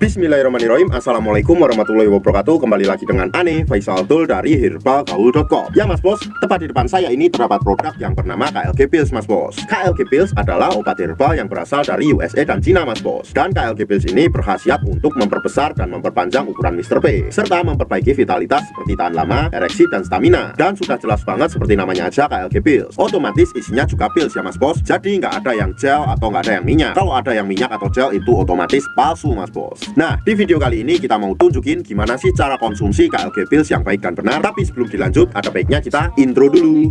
Bismillahirrahmanirrahim. Assalamualaikum warahmatullahi wabarakatuh. Kembali lagi dengan Ane Faisal Tul dari herbalgaul.com. Ya mas bos, tepat di depan saya ini terdapat produk yang bernama KLG Pills mas bos. KLG Pills adalah obat herbal yang berasal dari USA dan Cina mas bos. Dan KLG Pills ini berkhasiat untuk memperbesar dan memperpanjang ukuran Mr. P, serta memperbaiki vitalitas seperti tahan lama, ereksi, dan stamina. Dan sudah jelas banget seperti namanya aja KLG Pills. Otomatis isinya juga pills ya mas bos. Jadi nggak ada yang gel atau nggak ada yang minyak. Kalau ada yang minyak atau gel itu otomatis palsu mas bos. Nah, di video kali ini kita mau tunjukin gimana sih cara konsumsi KLG Pills yang baik dan benar. Tapi sebelum dilanjut, ada baiknya kita intro dulu.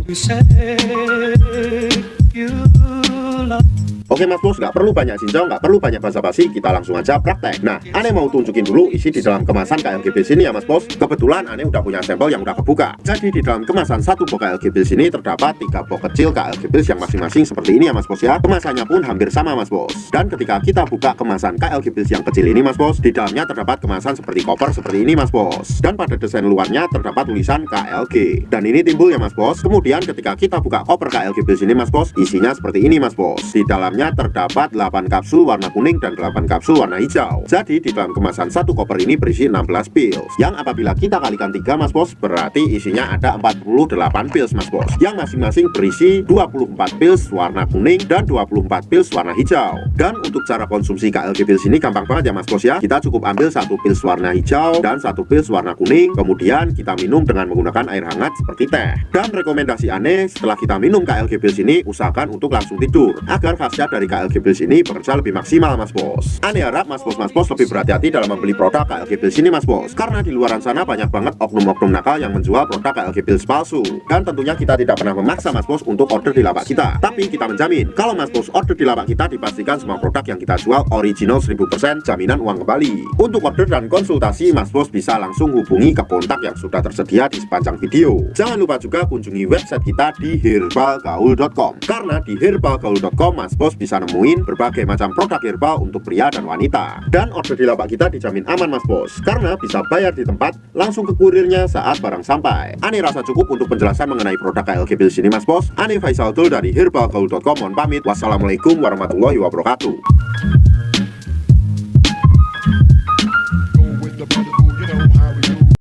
Oke mas bos, nggak perlu banyak cincong, nggak perlu banyak basa-basi, kita langsung aja praktek. Nah, Ane mau tunjukin dulu isi di dalam kemasan KLG Pills ini ya mas bos. Kebetulan Ane udah punya sampel yang udah kebuka. Jadi di dalam kemasan satu box KLG Pills ini terdapat 3 box kecil KLG Pills yang masing-masing seperti ini ya mas bos ya. Kemasannya pun hampir sama mas bos. Dan ketika kita buka kemasan KLG Pills yang kecil ini mas bos, di dalamnya terdapat kemasan seperti koper seperti ini mas bos. Dan pada desain luarnya terdapat tulisan KLG. Dan ini timbul ya mas bos. Kemudian ketika kita buka koper KLG Pills ini mas bos, isinya seperti ini mas bos. Di dalamnya terdapat 8 kapsul warna kuning dan 8 kapsul warna hijau. Jadi di dalam kemasan satu koper ini berisi 16 pills. Yang apabila kita kalikan 3 mas bos, berarti isinya ada 48 pills mas bos. Yang masing-masing berisi 24 pills warna kuning dan 24 pills warna hijau. Dan untuk cara konsumsi KLG Pills ini gampang banget ya mas bos ya. Kita cukup ambil 1 pills warna hijau dan 1 pills warna kuning. Kemudian kita minum dengan menggunakan air hangat seperti teh. Dan rekomendasi Ane setelah kita minum KLG Pills ini, usahakan untuk langsung tidur agar khasiat dari KLG Pills ini bekerja lebih maksimal mas bos. Ane harap mas bos lebih berhati-hati dalam membeli produk KLG Pills ini mas bos, karena di luaran sana banyak banget oknum-oknum nakal yang menjual produk KLG Pills palsu. Dan tentunya kita tidak pernah memaksa mas bos untuk order di lapak kita, tapi kita menjamin kalau mas bos order di lapak kita, dipastikan semua produk yang kita jual original 1000%, jaminan uang kembali. Untuk order dan konsultasi mas bos bisa langsung hubungi ke kontak yang sudah tersedia di sepanjang video. Jangan lupa juga kunjungi website kita di herbalgaul.com, karena di herbalgaul.com mas bos bisa nemuin berbagai macam produk herbal untuk pria dan wanita. Dan order di lapak kita dijamin aman mas bos, karena bisa bayar di tempat langsung ke kurirnya saat barang sampai. Ane rasa cukup untuk penjelasan mengenai produk KLG Pills ini mas bos. Ane Faisal Tul dari herbalgaul.com mohon pamit. Wassalamualaikum warahmatullahi wabarakatuh.